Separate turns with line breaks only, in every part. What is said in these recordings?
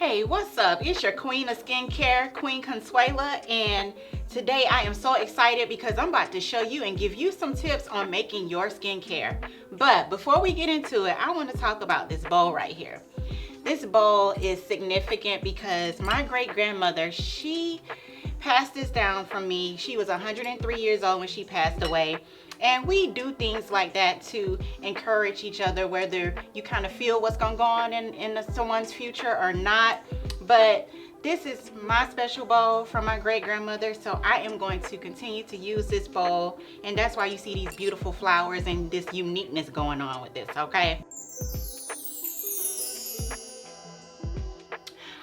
Hey, what's up? It's your queen of skincare, Queen Consuela, and today I am so excited because I'm about to show you and give you some tips on making your skincare. But before we get into it, I want to talk about this bowl right here. This bowl is significant because my great-grandmother, she passed this down from me. She was 103 years old when she passed away. And we do things like that to encourage each other, whether you kind of feel what's going to go on in someone's future or not. But this is my special bowl from my great-grandmother, so I am going to continue to use this bowl. And that's why you see these beautiful flowers and this uniqueness going on with this, okay?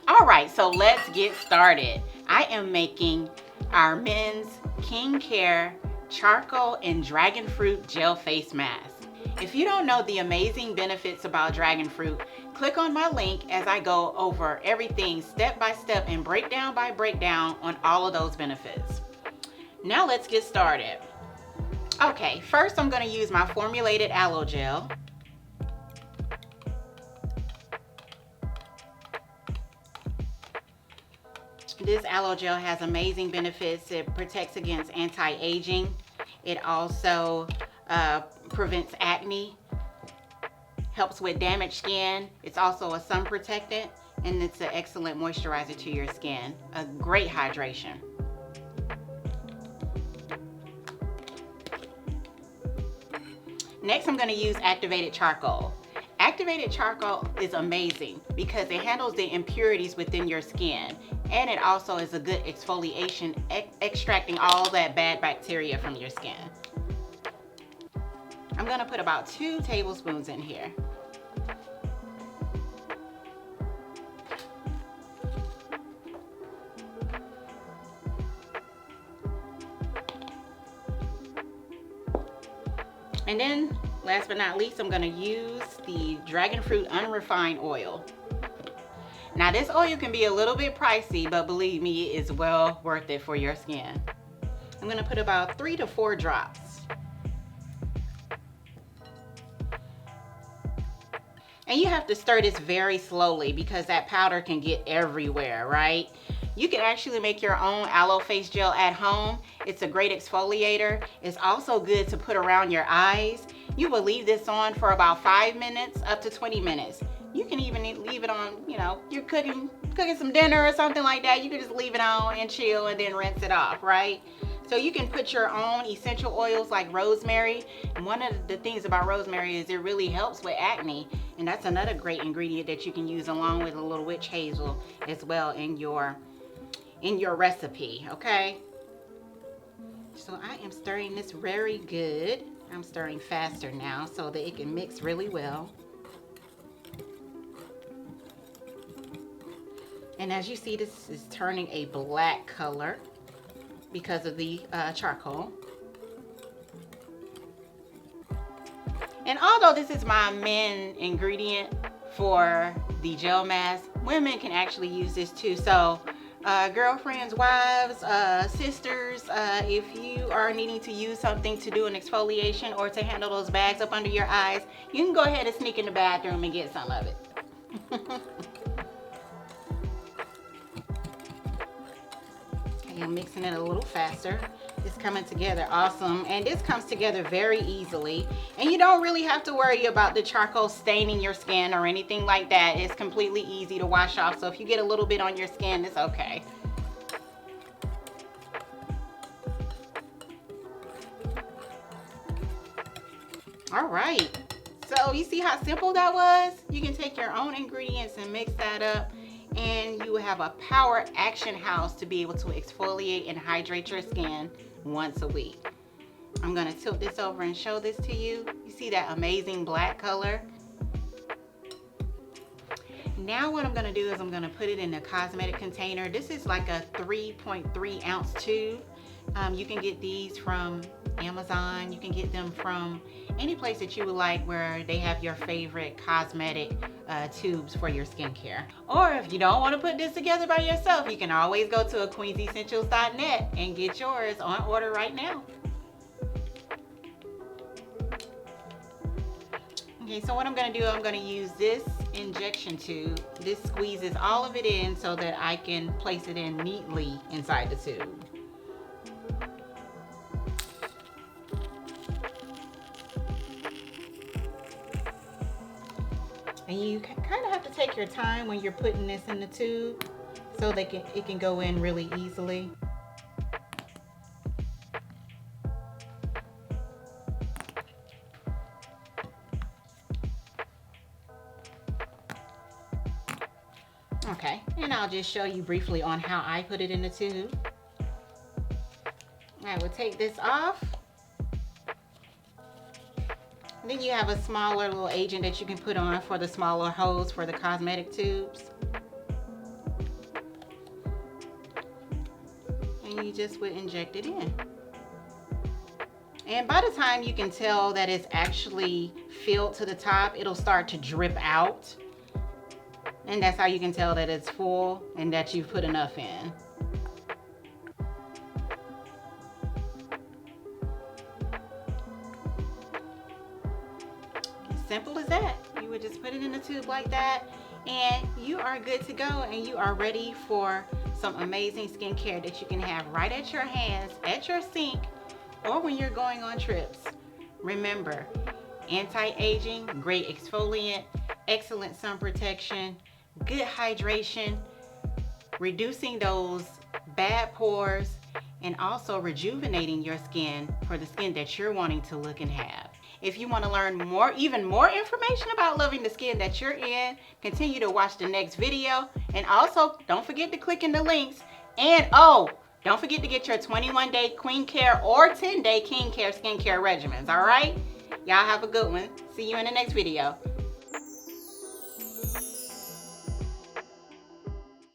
All right, so let's get started. I am making our men's King Care charcoal and dragon fruit gel face mask. If you don't know the amazing benefits about dragon fruit, click on my link as I go over everything step by step and breakdown by breakdown on all of those benefits. Now let's get started. Okay, first I'm going to use my formulated aloe gel. This aloe gel has amazing benefits. It protects against anti-aging. It also prevents acne, helps with damaged skin. It's also a sun protectant, and it's an excellent moisturizer to your skin. A great hydration. Next, I'm going to use activated charcoal. Activated charcoal is amazing because it handles the impurities within your skin, and it also is a good exfoliation, extracting all that bad bacteria from your skin. I'm going to put about 2 tablespoons in here. And then, last but not least, I'm going to use the dragon fruit unrefined oil. Now, this oil can be a little bit pricey, but believe me, it is well worth it for your skin. I'm going to put about 3 to 4 drops. And you have to stir this very slowly because that powder can get everywhere, right? You can actually make your own aloe face gel at home. It's a great exfoliator. It's also good to put around your eyes. You will leave this on for about 5 minutes up to 20 minutes. You can even leave it on, you know, you're cooking some dinner or something like that. You can just leave it on and chill and then rinse it off, right? So you can put your own essential oils like rosemary. And one of the things about rosemary is it really helps with acne. And that's another great ingredient that you can use along with a little witch hazel as well in your recipe, okay? So I am stirring this very good. I'm stirring faster now so that it can mix really well. And as you see, this is turning a black color because of the charcoal. And although this is my men ingredient for the gel mask, women can actually use this too. So girlfriends, wives, sisters, if you are needing to use something to do an exfoliation or to handle those bags up under your eyes, you can go ahead and sneak in the bathroom and get some of it. Okay, I'm mixing it a little faster. It's coming together awesome, and this comes together very easily, and you don't really have to worry about the charcoal staining your skin or anything like that. It's completely easy to wash off, so if you get a little bit on your skin, it's okay. All right, so you see how simple that was? You can take your own ingredients and mix that up, and you will have a power action house to be able to exfoliate and hydrate your skin once a week. I'm going to tilt this over and show this to you. You see that amazing black color? Now what I'm going to do is I'm going to put it in a cosmetic container. This is like a 3.3 ounce tube. You can get these from Amazon. You can get them from any place that you would like where they have your favorite cosmetic tubes for your skincare. Or if you don't want to put this together by yourself, you can always go to queensessentials.net and get yours on order right now. Okay, so what I'm gonna do, I'm gonna use this injection tube. This squeezes all of it in so that I can place it in neatly inside the tube. And you kind of have to take your time when you're putting this in the tube so that it can go in really easily. Okay, and I'll just show you briefly on how I put it in the tube. I will take this off. Then you have a smaller little agent that you can put on for the smaller hose for the cosmetic tubes. And you just would inject it in. And by the time you can tell that it's actually filled to the top, it'll start to drip out. And that's how you can tell that it's full and that you've put enough in. Simple as that. You would just put it in the tube like that and you are good to go, and you are ready for some amazing skincare that you can have right at your hands, at your sink, or when you're going on trips. Remember, anti-aging, great exfoliant, excellent sun protection, good hydration, reducing those bad pores, and also rejuvenating your skin for the skin that you're wanting to look and have. If you want to learn even more information about loving the skin that you're in, continue to watch the next video. And also, don't forget to click in the links. And don't forget to get your 21-day Queen Care or 10-day King Care skincare regimens, all right? Y'all have a good one. See you in the next video.